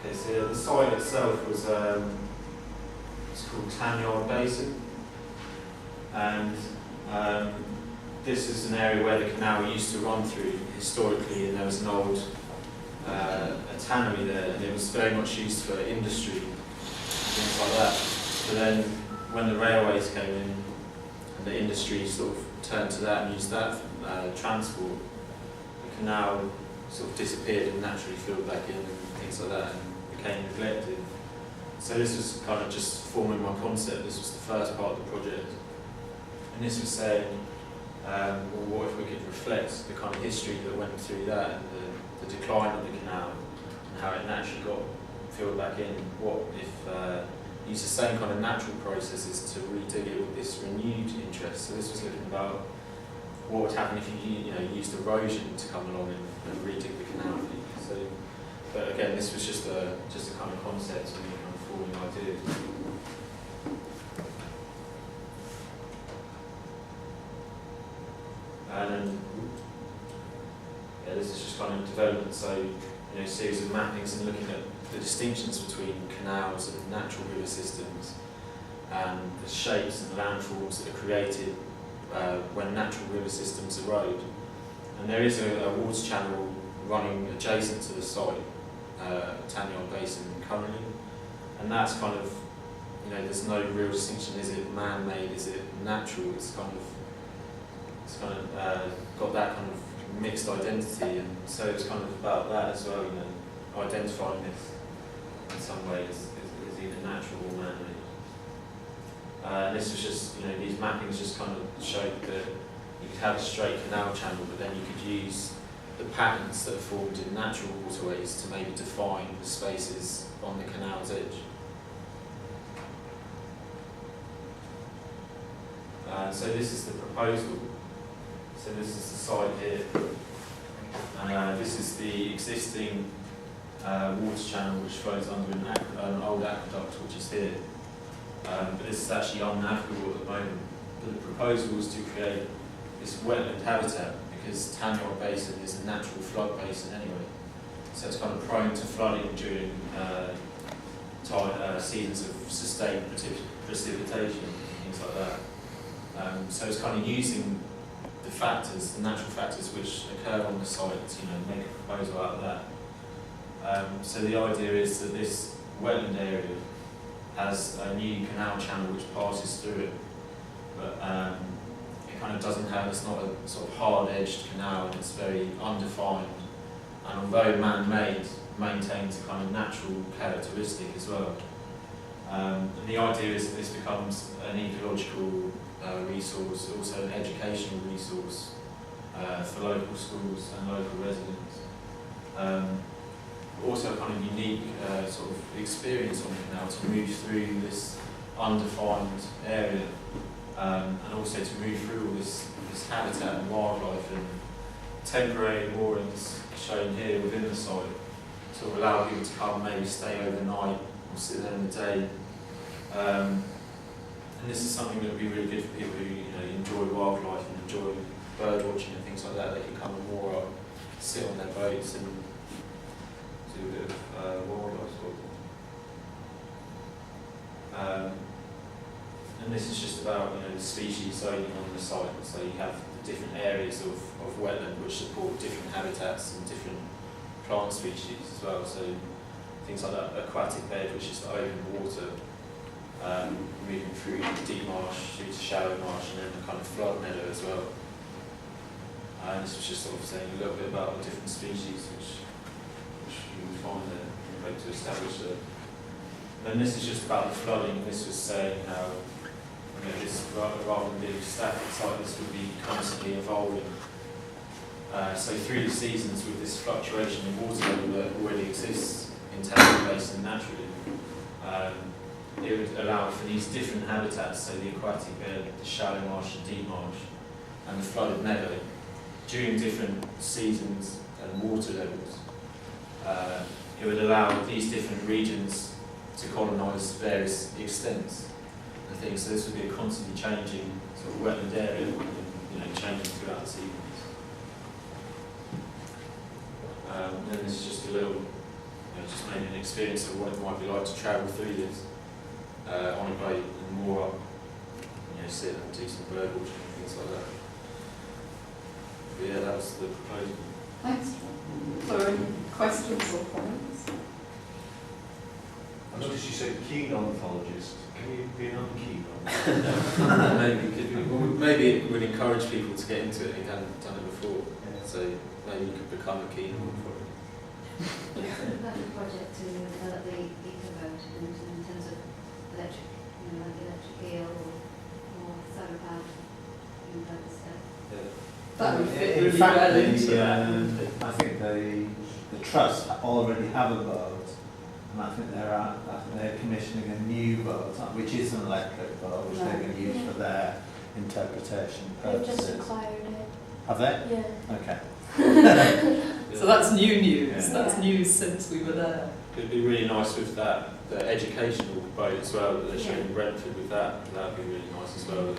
Okay, so the site itself was it's called Tanyard Basin, and this is an area where the canal used to run through historically, and there was an old a tannery there, and it was very much used for industry and things like that. But then when the railways came in and the industry sort of turned to that and used that for transport, the canal sort of disappeared and naturally filled back in and things like that and became neglected. So this was kind of just forming my concept. This was the first part of the project. And this was saying, well, what if we could reflect the kind of history that went through that and the decline of the canal and how it naturally got filled back in. What if use the same kind of natural processes to redig it with this renewed interest? So this was looking about what would happen if you used erosion to come along and redig the canal. So, but again, this was just a kind of concept and kind of forming ideas. And then, yeah, this is just kind of development. So, a series of mappings and looking at the distinctions between canals and natural river systems, and the shapes and landforms that are created when natural river systems erode. And there is a water channel running adjacent to the site, Tanyard Basin currently, and that's kind of, there's no real distinction. Is it man-made? Is it natural? It's kind of got that kind of mixed identity, and so it's kind of about that as well. Identifying this in some ways is either natural or man-made. This was just, these mappings just kind of showed that you could have a straight canal channel, but then you could use the patterns that are formed in natural waterways to maybe define the spaces on the canal's edge. So this is the proposal. So this is the site here. And this is the existing water channel which flows under an old aqueduct which is here. But this is actually unnavigable at the moment. But the proposal was to create this wetland habitat because Tanyard Basin is a natural flood basin anyway. So it's kind of prone to flooding during seasons of sustained precipitation and things like that. So it's kind of using the natural factors which occur on the site to make a proposal out of that. So the idea is that this wetland area has a new canal channel which passes through it, but it kind of doesn't have, it's not a sort of hard-edged canal, and it's very undefined, and although man-made, maintains a kind of natural characteristic as well. And the idea is that this becomes an ecological resource, also an educational resource for local schools and local residents. Also a kind of unique sort of experience on the canal to move through this undefined area, and also to move through all this habitat and wildlife and temporary moorings shown here within the site to allow people to come, maybe stay overnight or sit there in the day. And this is something that would be really good for people who enjoy wildlife and enjoy bird watching and things like that. They can come and moor up, sit on their boats and do a bit of wildlife spotting. And this is just about the species zoning on the site. So you have the different areas of wetland which support different habitats and different plant species as well. So things like that aquatic bed, which is the open water, moving through deep marsh, through to shallow marsh, and then the kind of flood meadow as well. And this was just sort of saying a little bit about the different species which you would find there and hope to establish there. And this is just about the flooding. This was saying how this, rather than being a static site, this would be constantly evolving. So through the seasons, with this fluctuation in water level that already exists in Tanyard Basin naturally, it would allow for these different habitats, so the aquatic bed, the shallow marsh, the deep marsh, and the flooded meadow, during different seasons and water levels. It would allow these different regions to colonise various extents and things. So this would be a constantly changing sort of wetland area, changing throughout the seasons. And this is just a little just maybe an experience of what it might be like to travel through this on a boat and moor up, sit and do some bird watching and things like that. But yeah, that was the proposal. Thanks. Are there any questions or comments? I noticed you said keen ornithologist. Can you be an unkeen on? Maybe it would encourage people to get into it who hadn't done it before. Yeah. So maybe you could become a keen one for it. We've got a project to develop the eco-boat in terms of electric, like electric eel or solar powered stuff. Yeah. That would fit In really fact, well into I think the trust already have a boat, and I think they're commissioning a new boat, which is an electric boat, which they're going to use for their interpretation They've just purposes. acquired it. Have they? Yeah. Okay. So that's new news. Yeah. That's news since we were there. It'd be really nice with that, the educational boat as well that they're showing in Brentford with that. That'd be really nice as well.